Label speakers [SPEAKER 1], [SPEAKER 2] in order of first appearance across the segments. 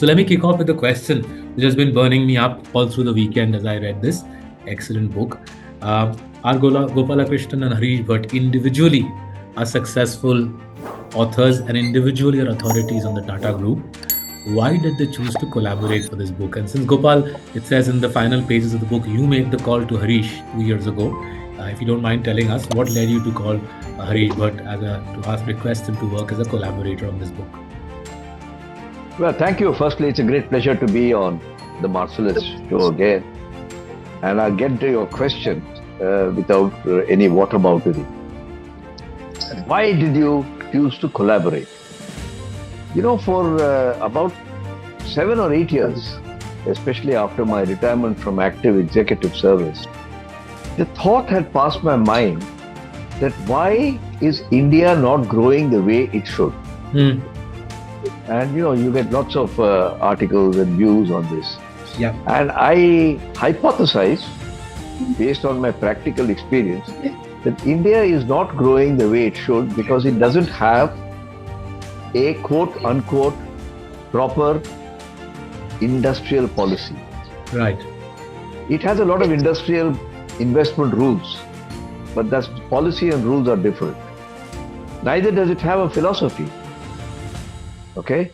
[SPEAKER 1] So let me kick off with a question which has been burning me up all through the weekend as I read this excellent book. Are Gopalakrishnan and Harish Bhat individually are successful authors and individually are authorities on the Tata Group? Why did they choose to collaborate for this book? And since Gopal, it says in the final pages of the book, you made the call to Harish 2 years ago. If you don't mind telling us, what led you to call Harish Bhat to request him to work as a collaborator on this book?
[SPEAKER 2] Well, thank you. Firstly, it's a great pleasure to be on the Marcellus show again. And I'll get to your question without any whataboutery. Why did you choose to collaborate? For about 7 or 8 years, especially after my retirement from active executive service, the thought had passed my mind that why is India not growing the way it should? And you get lots of articles and views on this.
[SPEAKER 1] Yeah.
[SPEAKER 2] And I hypothesize, based on my practical experience, that India is not growing the way it should because it doesn't have a quote-unquote proper industrial policy.
[SPEAKER 1] Right.
[SPEAKER 2] It has a lot of industrial investment rules, but that's policy and rules are different. Neither does it have a philosophy. Okay?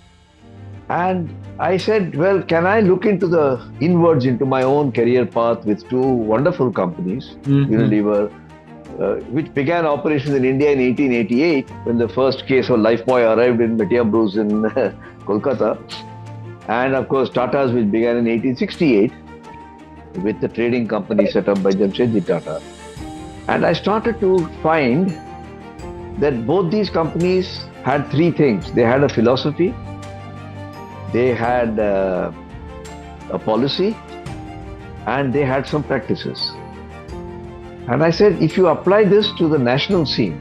[SPEAKER 2] And I said, well, can I look inwards into my own career path with 2 wonderful companies, Unilever, which began operations in India in 1888 when the first case of Lifebuoy arrived in Metia Bruce in Kolkata. And of course, Tata's, which began in 1868 with the trading company set up by Jamsetji Tata. And I started to find that both these companies had 3 things. They had a philosophy, they had a policy, and they had some practices. And I said, if you apply this to the national scene,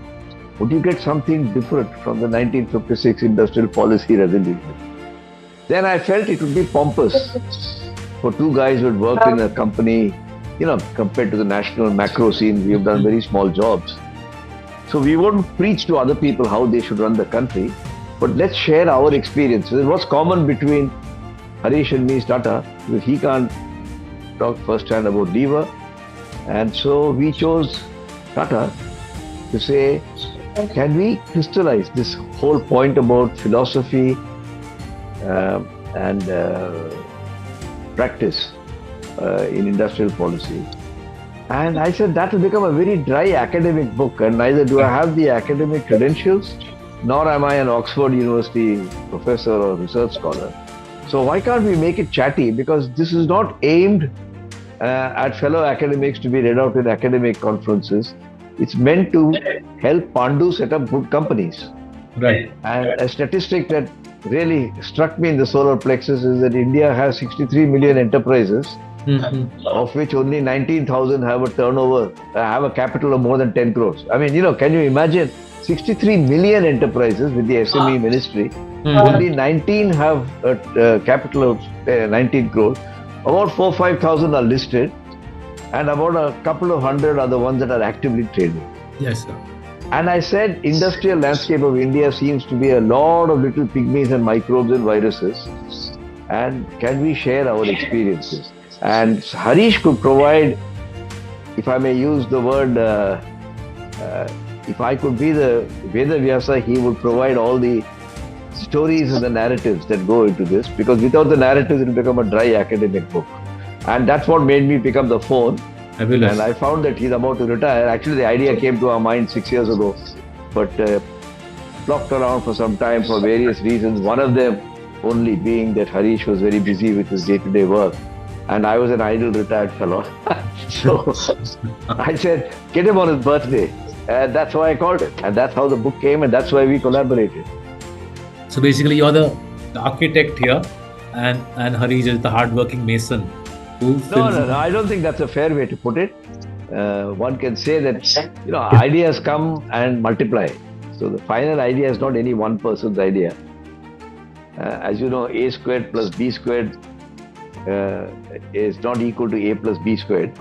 [SPEAKER 2] would you get something different from the 1956 industrial policy resolution? Then I felt it would be pompous for 2 guys who had worked in a company, compared to the national macro scene, we have done very small jobs. So we won't preach to other people how they should run the country, but let's share our experiences. What's common between Harish and me is Tata, because he can't talk firsthand about lever. And so we chose Tata to say, can we crystallize this whole point about philosophy and practice in industrial policy? And I said that will become a very dry academic book, and neither do I have the academic credentials, nor am I an Oxford University professor or research scholar. So why can't we make it chatty? Because this is not aimed at fellow academics to be read out in academic conferences. It's meant to help Pandu set up good companies.
[SPEAKER 1] Right.
[SPEAKER 2] And a statistic that really struck me in the solar plexus is that India has 63 million enterprises, of which only 19,000 have a turnover, have a capital of more than 10 crores. I mean, can you imagine 63 million enterprises with the SME ministry, only 19 have a capital of 19 crores. About 4,000-5,000 are listed, and about a couple of hundred are the ones that are actively trading.
[SPEAKER 1] Yes, sir.
[SPEAKER 2] And I said, industrial landscape of India seems to be a lot of little pygmies and microbes and viruses. And can we share our experiences? And Harish could provide, if I may use the word, if I could be the Veda Vyasa, he would provide all the stories and the narratives that go into this, because without the narratives, it will become a dry academic book. And that's what made me pick up the phone.
[SPEAKER 1] Fabulous.
[SPEAKER 2] And I found that he's about to retire. Actually, the idea came to our mind 6 years ago, but flopped around for some time for various reasons. One of them only being that Harish was very busy with his day-to-day work, and I was an idle retired fellow. So I said, get him on his birthday. And that's why I called it. And that's how the book came, and that's why we collaborated.
[SPEAKER 1] So basically, you're the architect here, and Harish is the hardworking mason.
[SPEAKER 2] No, I don't think that's a fair way to put it. One can say that, ideas come and multiply. So the final idea is not any one person's idea. As you know, A squared plus B squared is not equal to A plus B squared.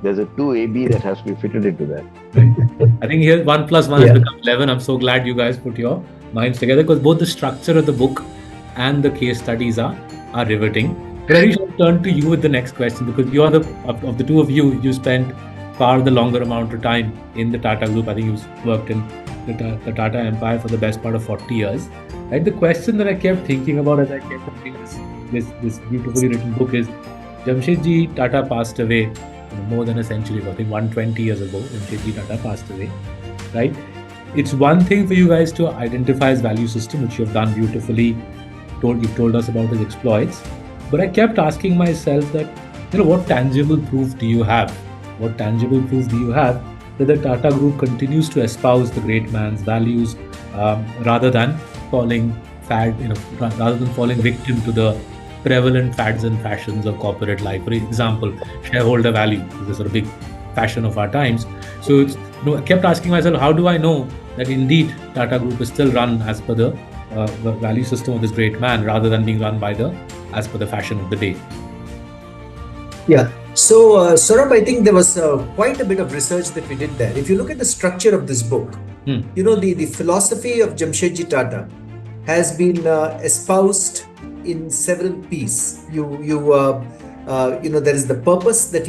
[SPEAKER 2] There's a 2AB that has to be fitted into that.
[SPEAKER 1] I think here 1 plus 1 has become 11. I'm so glad you guys put your minds together, because both the structure of the book and the case studies are are riveting. But Harish, I'll turn to you with the next question, because you are of the two of you, you spent far the longer amount of time in the Tata Group. I think you've worked in the Tata Empire for the best part of 40 years. Right? The question that I kept thinking about as I kept reading this beautifully written book is, Jamsetji Tata passed away more than a century ago. I think 120 years ago, Jamsetji Tata passed away. Right? It's one thing for you guys to identify his value system, which you have done beautifully. You've told us about his exploits. But I kept asking myself that, what tangible proof do you have? What tangible proof do you have that the Tata Group continues to espouse the great man's values, rather than falling victim to the prevalent fads and fashions of corporate life? For example, shareholder value is a sort of big fashion of our times. So I kept asking myself, how do I know that indeed Tata Group is still run as per the value system of this great man, rather than being run as per the fashion of the day?
[SPEAKER 3] Yeah. So, Saurabh, I think there was quite a bit of research that we did there. If you look at the structure of this book, the philosophy of Jamsetji Tata has been espoused in several P's. There is the purpose that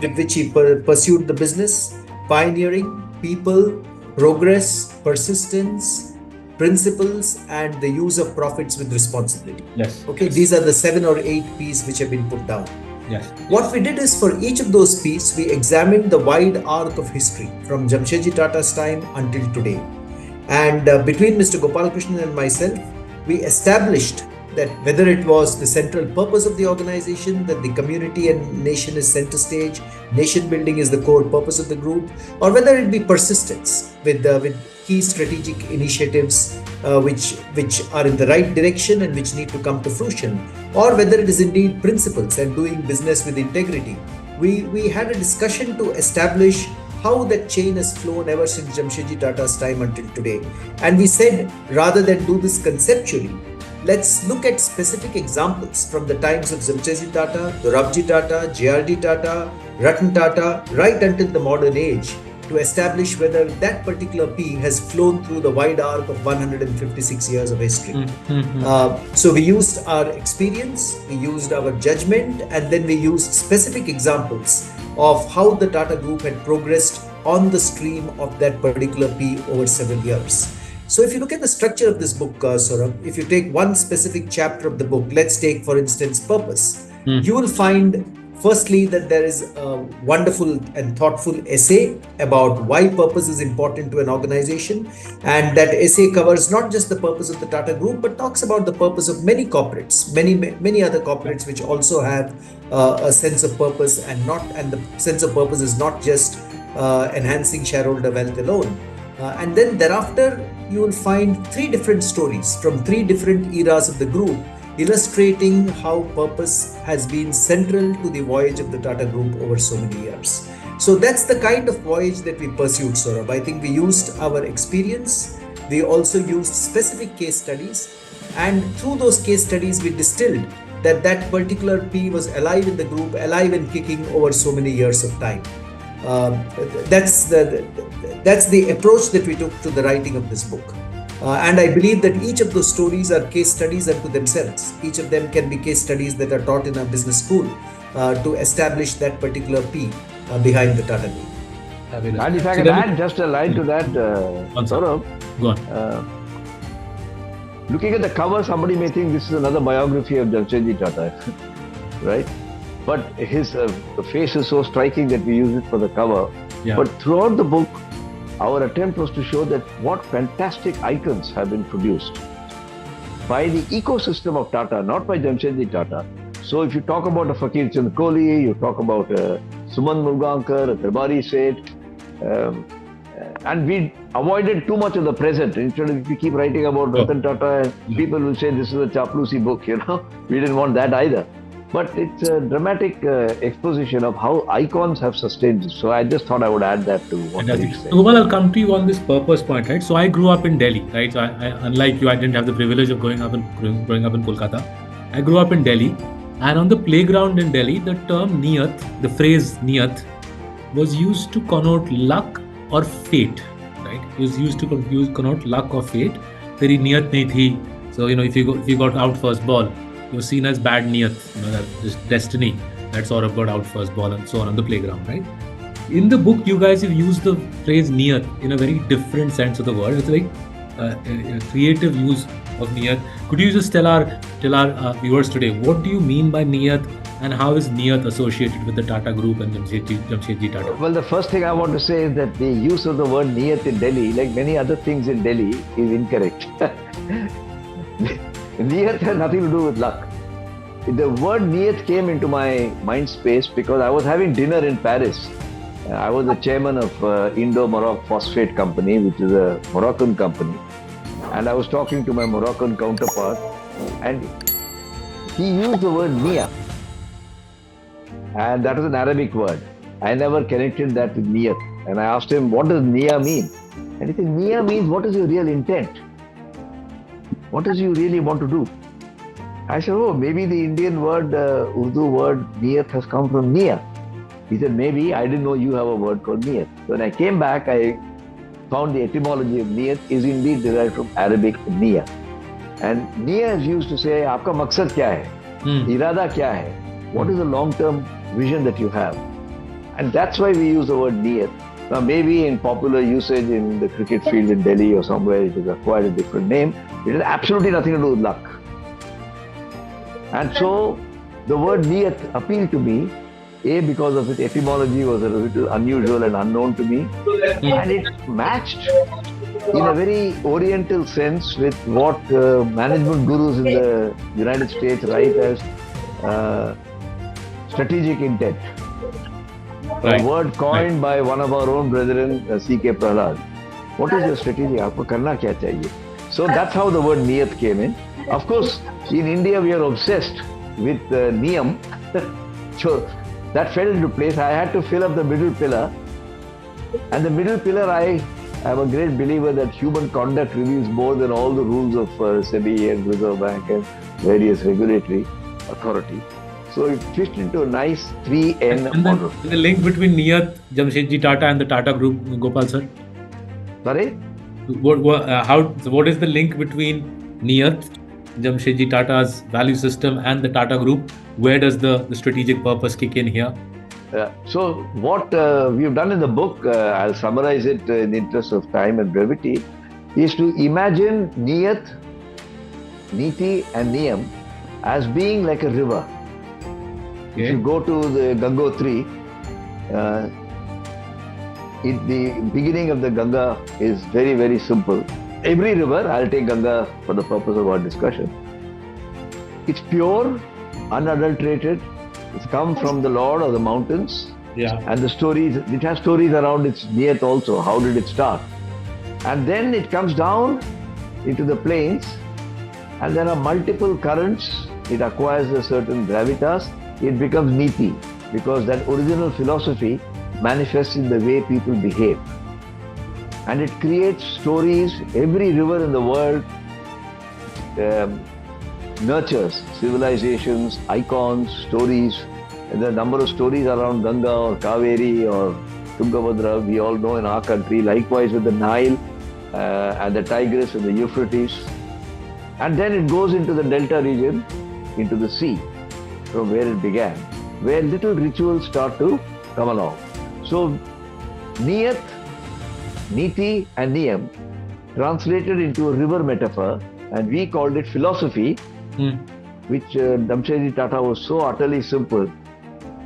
[SPEAKER 3] with which he pursued the business: pioneering, people, progress, persistence, principles, and the use of profits with responsibility.
[SPEAKER 1] Yes.
[SPEAKER 3] Okay, these are the 7 or 8 P's which have been put down.
[SPEAKER 1] Yes.
[SPEAKER 3] What we did is, for each of those P's, we examined the wide arc of history from Jamsetji Tata's time until today. And between Mr. Gopalakrishnan and myself, we established that whether it was the central purpose of the organization, that the community and nation is center stage, nation building is the core purpose of the group, or whether it be persistence with key strategic initiatives which are in the right direction and which need to come to fruition, or whether it is indeed principles and doing business with integrity. We had a discussion to establish how that chain has flown ever since Jamsetji Tata's time until today. And we said, rather than do this conceptually, let's look at specific examples from the times of Jamsetji Tata, Saurabh Tata, JRD Tata, Ratan Tata, right until the modern age, to establish whether that particular P has flown through the wide arc of 156 years of history. So we used our experience, we used our judgment, and then we used specific examples of how the Tata Group had progressed on the stream of that particular P over several years. So if you look at the structure of this book, Saurabh, if you take one specific chapter of the book, let's take, for instance, purpose, you will find firstly that there is a wonderful and thoughtful essay about why purpose is important to an organization. And that essay covers not just the purpose of the Tata Group, but talks about the purpose of many corporates, many other corporates which also have a sense of purpose, and the sense of purpose is not just enhancing shareholder wealth alone. And then thereafter, you will find 3 different stories from 3 different eras of the group, illustrating how purpose has been central to the voyage of the Tata Group over so many years. So that's the kind of voyage that we pursued, Saurabh. I think we used our experience. We also used specific case studies. And through those case studies, we distilled that particular P was alive in the group, alive and kicking over so many years of time. That's the approach that we took to the writing of this book. And I believe that each of those stories are case studies unto themselves. Each of them can be case studies that are taught in a business school to establish that particular P behind the Tata Group.
[SPEAKER 2] And if I can add just a line to that, Saurabh,
[SPEAKER 1] Go on.
[SPEAKER 2] Looking at the cover, somebody may think this is another biography of Jamsetji Tata, right? But his face is so striking that we use it for the cover.
[SPEAKER 1] Yeah.
[SPEAKER 2] But throughout the book, our attempt was to show that what fantastic icons have been produced by the ecosystem of Tata, not by Jamsetji Tata. So if you talk about a Fakir Chand Kohli, you talk about Suman Mulgankar, a Darbari Seth, and we avoided too much of the present. Instead of, if you keep writing about Ratan Tata, people will say this is a Chaplusi book, We didn't want that either. But it's a dramatic exposition of how icons have sustained this. So I just thought I would add that to what you said.
[SPEAKER 1] Gopal, I'll come to you on this purpose point, right? So I grew up in Delhi, right? So I unlike you, I didn't have the privilege of growing up in Kolkata. I grew up in Delhi, and on the playground in Delhi, the term Niat, the phrase Niat, was used to connote luck or fate, right? It was used to connote luck or fate. Teri niyat nahi thi. So if you got out first ball, you're seen as bad Niyat, that just destiny that Saurabh got out first ball and so on the playground, right? In the book, you guys have used the phrase Niyat in a very different sense of the word. It's like a creative use of Niyat. Could you just tell our viewers today, what do you mean by Niyat, and how is Niyat associated with the Tata Group and Jamsetji Tata?
[SPEAKER 2] Well, the first thing I want to say is that the use of the word Niyat in Delhi, like many other things in Delhi, is incorrect. Niyat has nothing to do with luck. The word Niyat came into my mind space because I was having dinner in Paris. I was the chairman of Indo-Morocco Phosphate Company, which is a Moroccan company. And I was talking to my Moroccan counterpart, and he used the word Nia. And that was an Arabic word. I never connected that with Niyat. And I asked him, what does Nia mean? And he said, Nia means, what is your real intent? What does you really want to do? I said, oh, maybe the Indian word, Urdu word, Niyat has come from Nia. He said, maybe. I didn't know you have a word called Niyat. When I came back, I found the etymology of Niyat is indeed derived from Arabic Nia. And Nia is used to say, aapka maqsad kya hai? Irada kya hai? What is the long-term vision that you have? And that's why we use the word Niyat. Now, maybe in popular usage in the cricket field in Delhi or somewhere, it has acquired a different name. It has absolutely nothing to do with luck. And so, the word Niyat appealed to me, A, because of its etymology was a little unusual and unknown to me. And it matched in a very oriental sense with what management gurus in the United States write as strategic intent. Right. A word coined by one of our own brethren, C.K. Prahlad. What is your strategy? Aapko karna kya chahiye? So that's how the word Niyat came in. Of course, in India we are obsessed with Niyam. So that fell into place. I had to fill up the middle pillar. And the middle pillar, I am a great believer that human conduct reveals more than all the rules of SEBI and Reserve Bank and various regulatory authorities. So it fit into a nice 3N model.
[SPEAKER 1] The link between Niat, Jamsetji Tata and the Tata Group, Gopal sir?
[SPEAKER 2] Sorry?
[SPEAKER 1] What is the link between Niat, Jamsetji Tata's value system and the Tata Group? Where does the strategic purpose kick in here?
[SPEAKER 2] So what we've done in the book, I'll summarize it in the interest of time and brevity, is to imagine Niyat, Niti and Niyam as being like a river. Okay. If you go to the Gangotri, the beginning of the Ganga is very, very simple. Every river, I'll take Ganga for the purpose of our discussion. It's pure, unadulterated. It's come from the Lord of the mountains. Yeah. And the stories, it has stories around its Niyat also. How did it start? And then it comes down into the plains, and there are multiple currents. It acquires a certain gravitas. It becomes Niti, because that original philosophy manifests in the way people behave. And it creates stories. Every river in the world nurtures civilizations, icons, stories. And there are a number of stories around Ganga or Kaveri or Tungabhadra, we all know in our country. Likewise with the Nile and the Tigris and the Euphrates. And then it goes into the delta region, into the sea, from where it began, where little rituals start to come along. So Niyat, Niti and Niyam translated into a river metaphor, and we called it philosophy, which Jamsetji Tata was so utterly simple.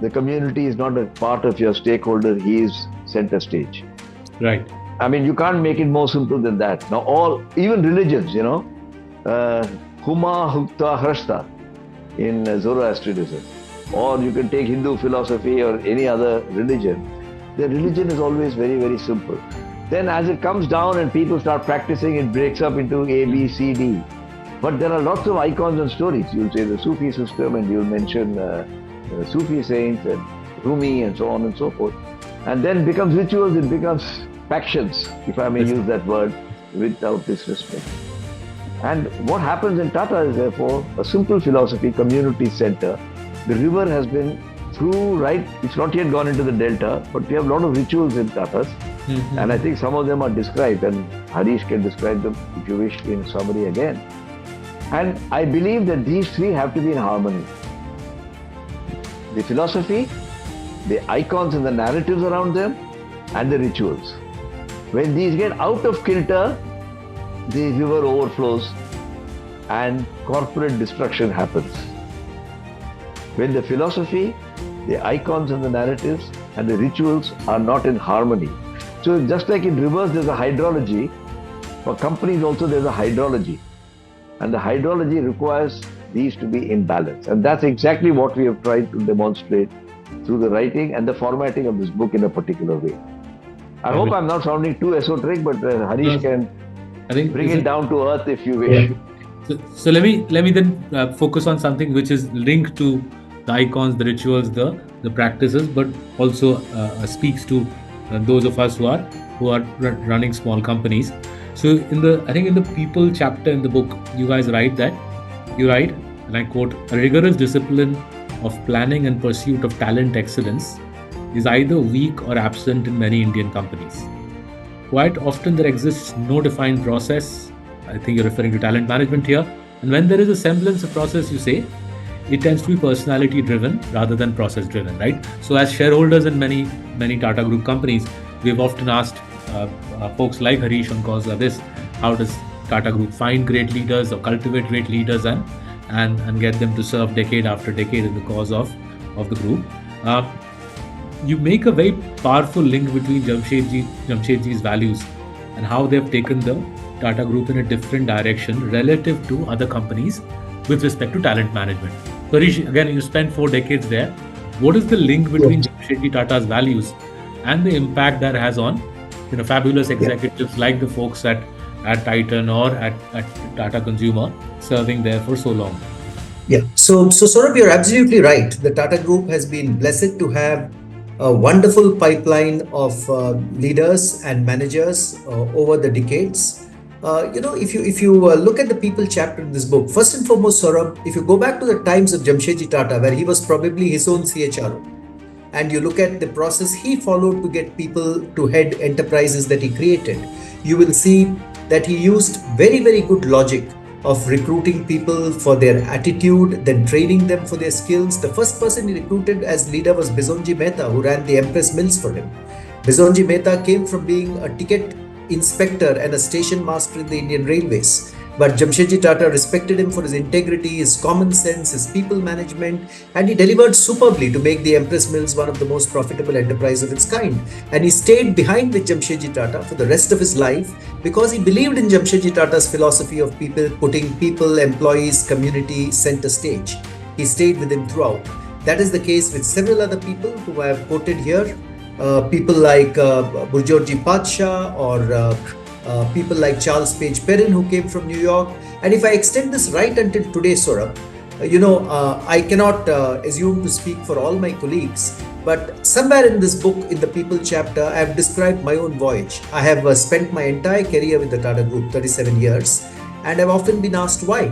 [SPEAKER 2] The community is not a part of your stakeholder, he is center stage.
[SPEAKER 1] Right.
[SPEAKER 2] I mean, you can't make it more simple than that. Now even religions, Huma, Hukta, Hrashta in Zoroastrianism, or you can take Hindu philosophy or any other religion. The religion is always very, very simple. Then as it comes down and people start practicing, it breaks up into A, B, C, D. But there are lots of icons and stories. You'll say the Sufi system, and you'll mention Sufi saints and Rumi and so on and so forth. And then it becomes rituals, it becomes factions, if I may use that word, without disrespect. And what happens in Tata is therefore a simple philosophy, community center. The river has been through, right, it's not yet gone into the delta, but we have a lot of rituals in Tatas. And I think some of them are described, and Harish can describe them if you wish in summary again. And I believe that these three have to be in harmony. The philosophy, the icons and the narratives around them, and the rituals. When these get out of kilter, the river overflows and corporate destruction happens. When the philosophy, the icons and the narratives and the rituals are not in harmony. So just like in rivers there's a hydrology, for companies also there's a hydrology. And the hydrology requires these to be in balance. And that's exactly what we have tried to demonstrate through the writing and the formatting of this book in a particular way. I hope I'm not sounding too esoteric, but Harish can bring it down to earth if you wish.
[SPEAKER 1] So let me then focus on something which is linked to the icons, the rituals, the practices, but also speaks to those of us who are running small companies. So in the people chapter in the book, you guys write, and I quote, a rigorous discipline of planning and pursuit of talent excellence is either weak or absent in many Indian companies. Quite often there exists no defined process. I think you're referring to talent management here. And when there is a semblance of process, you say, it tends to be personality driven rather than process driven, right? So as shareholders in many Tata Group companies, we've often asked folks like Harish on calls like this, how does Tata Group find great leaders or cultivate great leaders and get them to serve decade after decade in the cause of the group? You make a very powerful link between Jamsetji's values and how they've taken the Tata Group in a different direction relative to other companies with respect to talent management. So Harish, again, you spent 4 decades there. What is the link between Jamsetji Tata's values and the impact that has on fabulous executives like the folks at Titan or at Tata Consumer serving there for so long?
[SPEAKER 3] Yeah. So Saurabh, you're absolutely right. The Tata Group has been blessed to have a wonderful pipeline of leaders and managers over the decades. If you look at the people chapter in this book, first and foremost, Saurabh, if you go back to the times of Jamsetji Tata, where he was probably his own CHRO, and you look at the process he followed to get people to head enterprises that he created, you will see that he used very, very good logic of recruiting people for their attitude, then training them for their skills. The first person he recruited as leader was Bisonji Mehta, who ran the Empress Mills for him. Bisonji Mehta came from being a ticket inspector and a station master in the Indian Railways. But Jamsetji Tata respected him for his integrity, his common sense, his people management, and he delivered superbly to make the Empress Mills one of the most profitable enterprises of its kind. And he stayed behind with Jamsetji Tata for the rest of his life because he believed in Jamsetji Tata's philosophy of putting people, employees, community center stage. He stayed with him throughout. That is the case with several other people who I have quoted here. People like Burjorji Patsha or people like Charles Page Perrin, who came from New York. And if I extend this right until today, Saurabh, I cannot assume to speak for all my colleagues, but somewhere in this book, in the people chapter, I have described my own voyage. I have spent my entire career with the Tata Group, 37 years, and I've often been asked why.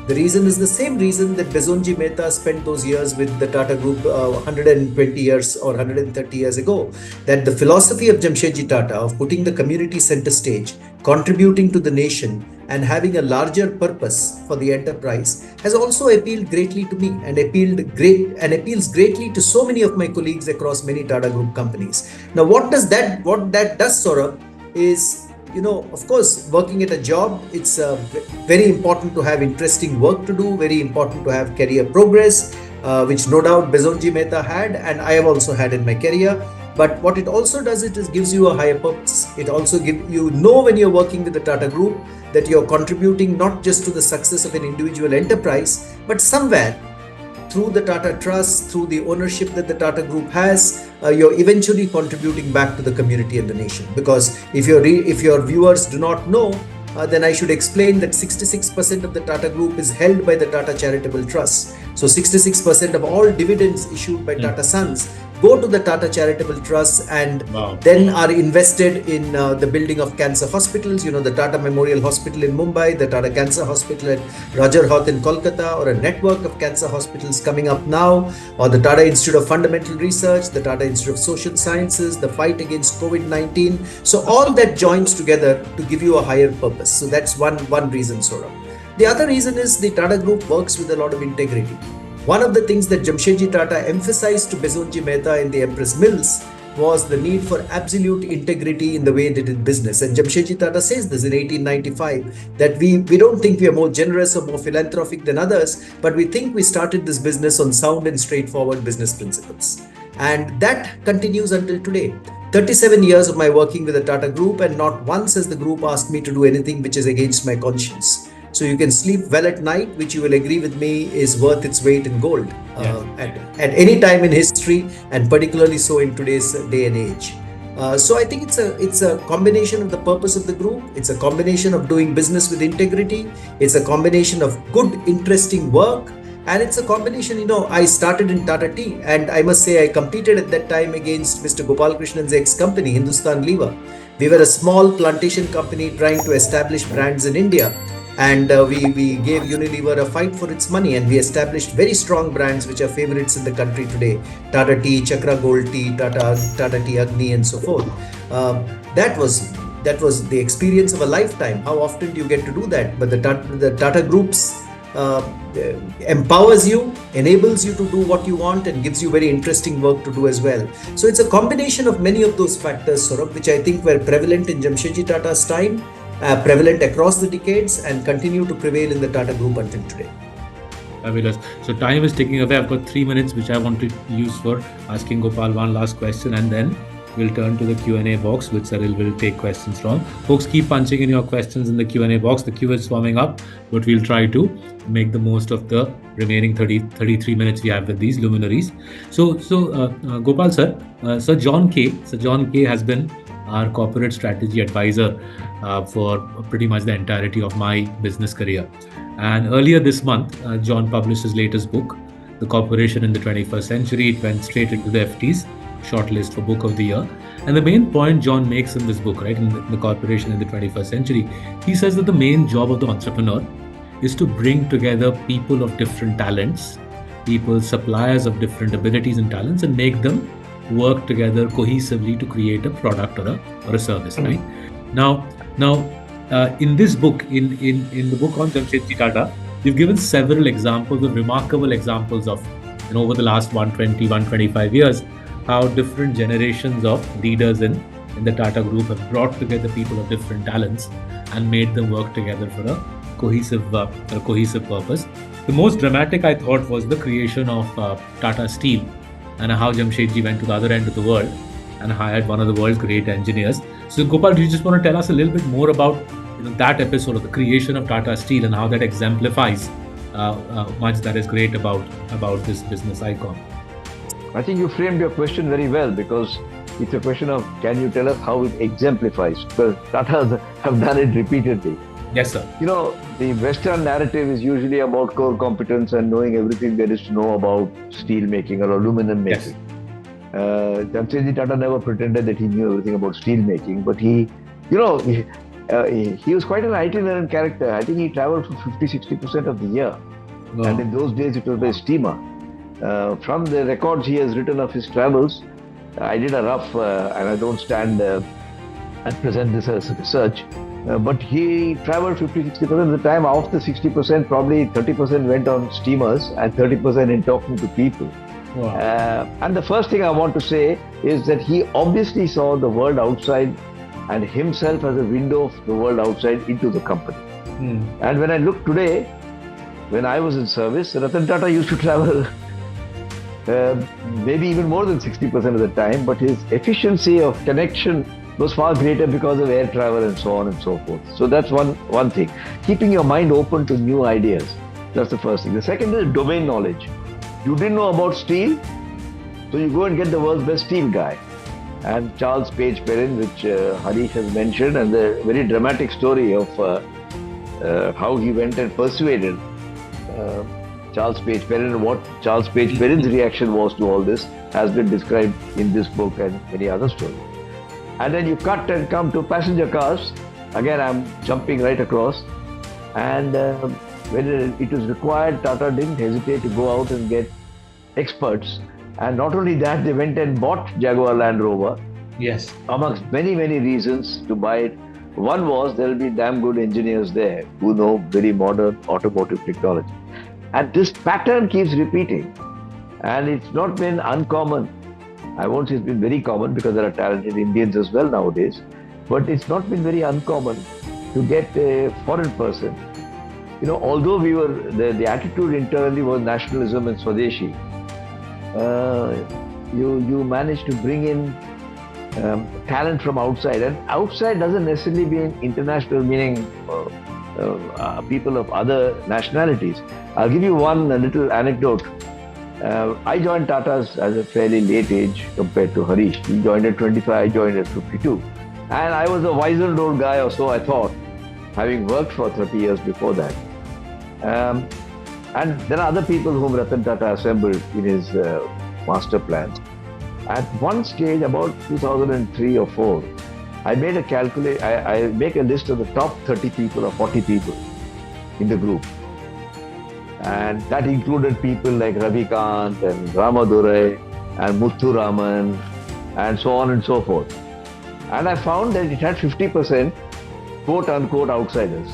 [SPEAKER 3] The reason is the same reason that Bisonji Mehta spent those years with the Tata Group 120 years or 130 years ago. That the philosophy of Jamsetji Tata of putting the community center stage, contributing to the nation and having a larger purpose for the enterprise has also appealed greatly to me and appeals greatly to so many of my colleagues across many Tata Group companies. Now, what that does, Saurabh, is of course, working at a job, it's very important to have interesting work to do, very important to have career progress, which no doubt Bisonji Mehta had, and I have also had in my career. But what it also does, it gives you a higher purpose. It also gives when you're working with the Tata Group that you're contributing not just to the success of an individual enterprise, but somewhere through the Tata Trust, through the ownership that the Tata Group has, you're eventually contributing back to the community and the nation. Because if your viewers do not know, then I should explain that 66% of the Tata Group is held by the Tata Charitable Trust. So 66% of all dividends issued by Tata Sons go to the Tata Charitable Trust and then are invested in the building of cancer hospitals, the Tata Memorial Hospital in Mumbai, the Tata Cancer Hospital at Rajar Haut in Kolkata, or a network of cancer hospitals coming up now, or the Tata Institute of Fundamental Research, the Tata Institute of Social Sciences, the fight against COVID-19. So all that joins together to give you a higher purpose. So that's one reason, Saurabh. The other reason is the Tata Group works with a lot of integrity. One of the things that Jamsetji Tata emphasized to Besonji Mehta in the Empress Mills was the need for absolute integrity in the way they did business. And Jamsetji Tata says this in 1895, that we don't think we are more generous or more philanthropic than others, but we think we started this business on sound and straightforward business principles. And that continues until today. 37 years of my working with the Tata Group, and not once has the group asked me to do anything which is against my conscience. So you can sleep well at night, which you will agree with me is worth its weight in gold at any time in history, and particularly so in today's day and age. So I think it's a combination of the purpose of the group. It's a combination of doing business with integrity. It's a combination of good, interesting work. And it's a combination, I started in Tata Tea, and I must say I competed at that time against Mr. Gopalakrishnan's ex-company, Hindustan Lever. We were a small plantation company trying to establish brands in India. And we gave Unilever a fight for its money, and we established very strong brands which are favorites in the country today. Tata Tea, Chakra Gold Tea, Tata Tea Agni, and so forth. That was the experience of a lifetime. How often do you get to do that? But the Tata Groups empowers you, enables you to do what you want, and gives you very interesting work to do as well. So it's a combination of many of those factors, Saurabh, which I think were prevalent in Jamsetji Tata's time, prevalent across the decades, and continue to prevail in the Tata Group until today.
[SPEAKER 1] Fabulous. So time is ticking away. I've got 3 minutes which I want to use for asking Gopal one last question, and then we'll turn to the Q&A box, which Salil will take questions from. Folks, keep punching in your questions in the Q&A box. The queue is swarming up, but we'll try to make the most of the remaining 33 minutes we have with these luminaries. So Gopal sir, Sir John K has been our corporate strategy advisor for pretty much the entirety of my business career. And earlier this month, John published his latest book, The Corporation in the 21st Century. It went straight into the FT's shortlist for Book of the Year. And the main point John makes in this book, right, in the Corporation in the 21st Century, he says that the main job of the entrepreneur is to bring together people of different talents, suppliers of different abilities and talents, and make them work together cohesively to create a product or a service, right? Now, in this book, in the book on Jamsetji Tata, you've given several examples of remarkable examples of, over the last 125 years, how different generations of leaders in the Tata Group have brought together people of different talents and made them work together for a cohesive purpose. The most dramatic, I thought, was the creation of Tata Steel, and how Jamsetji went to the other end of the world and hired one of the world's great engineers. So Gopal, do you just want to tell us a little bit more about that episode of the creation of Tata Steel and how that exemplifies much that is great about this business icon?
[SPEAKER 2] I think you framed your question very well, because it's a question of, can you tell us how it exemplifies? Because Tatas have done it repeatedly.
[SPEAKER 1] Yes, sir.
[SPEAKER 2] The Western narrative is usually about core competence and knowing everything there is to know about steel making or aluminum making. Yes. Jamsetji Tata never pretended that he knew everything about steel making, but he was quite an itinerant character. I think he traveled for 50-60% of the year. Wow. And in those days it was by steamer. From the records he has written of his travels, I did a rough, and I don't stand and present this as research, but he traveled 50-60% of the time. Of the 60%, probably 30% went on steamers and 30% in talking to people. Wow. And the first thing I want to say is that he obviously saw the world outside and himself as a window of the world outside into the company. And when I look today, when I was in service, Ratan Tata used to travel maybe even more than 60% of the time, but his efficiency of connection was far greater because of air travel and so on and so forth. So that's one thing. Keeping your mind open to new ideas. That's the first thing. The second is domain knowledge. You didn't know about steel, so you go and get the world's best steel guy. And Charles Page Perrin, which Harish has mentioned, and the very dramatic story of how he went and persuaded Charles Page Perrin, and what Charles Page Perrin's reaction was to all this has been described in this book and many other stories. And then you cut and come to passenger cars. Again, I'm jumping right across. And when it was required, Tata didn't hesitate to go out and get experts. And not only that, they went and bought Jaguar Land Rover.
[SPEAKER 1] Yes.
[SPEAKER 2] Amongst many, many reasons to buy it. One was there will be damn good engineers there who know very modern automotive technology. And this pattern keeps repeating. And it's not been uncommon. I won't say it's been very common because there are talented Indians as well nowadays. But it's not been very uncommon to get a foreign person. You know, although we were, the attitude internally was nationalism and Swadeshi, you managed to bring in talent from outside. And outside doesn't necessarily mean international, meaning people of other nationalities. I'll give you one little anecdote. I joined Tata's at a fairly late age compared to Harish. He joined at 25, I joined at 52. And I was a wizened old guy, or so I thought, having worked for 30 years before that. And there are other people whom Ratan Tata assembled in his master plan. At one stage, about 2003 or 4, I made a I make a list of the top 30 people or 40 people in the group. And that included people like Ravikant and Ramadurai and Muthu Raman and so on and so forth. And I found that it had 50% quote unquote outsiders.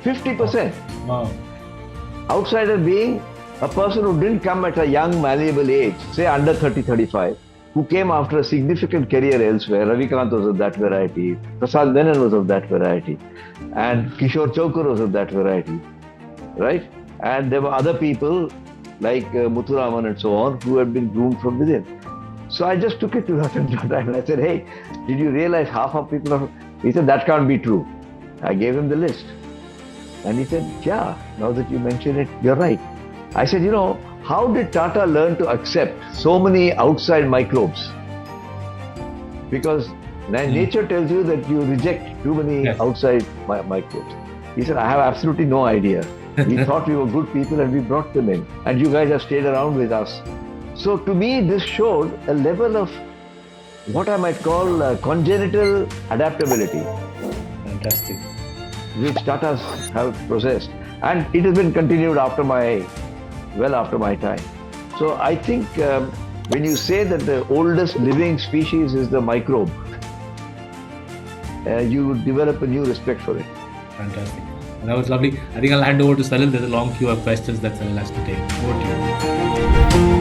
[SPEAKER 2] 50%.
[SPEAKER 1] Wow.
[SPEAKER 2] Outsider being a person who didn't come at a young, malleable age, say under 30, 35, who came after a significant career elsewhere. Ravikant was of that variety, Prasad Menon was of that variety, and Kishore Chowkar was of that variety, right? And there were other people like Muthu Raman and so on who had been groomed from within. So I just took it to Ratan Tata and I said, hey, did you realize half of people are... He said, that can't be true. I gave him the list. And he said, yeah, now that you mention it, you're right. I said, you know, how did Tata learn to accept so many outside microbes? Because nature tells you that you reject too many outside microbes. He said, I have absolutely no idea. We thought we were good people and we brought them in. And you guys have stayed around with us. So to me, this showed a level of what I might call congenital adaptability.
[SPEAKER 1] Fantastic.
[SPEAKER 2] Which Tatas have possessed. And it has been continued after well after my time. So I think when you say that the oldest living species is the microbe, you develop a new respect for it.
[SPEAKER 1] Fantastic. That was lovely. I think I'll hand over to Salil. There's a long queue of questions that Salil has to take. Over to you.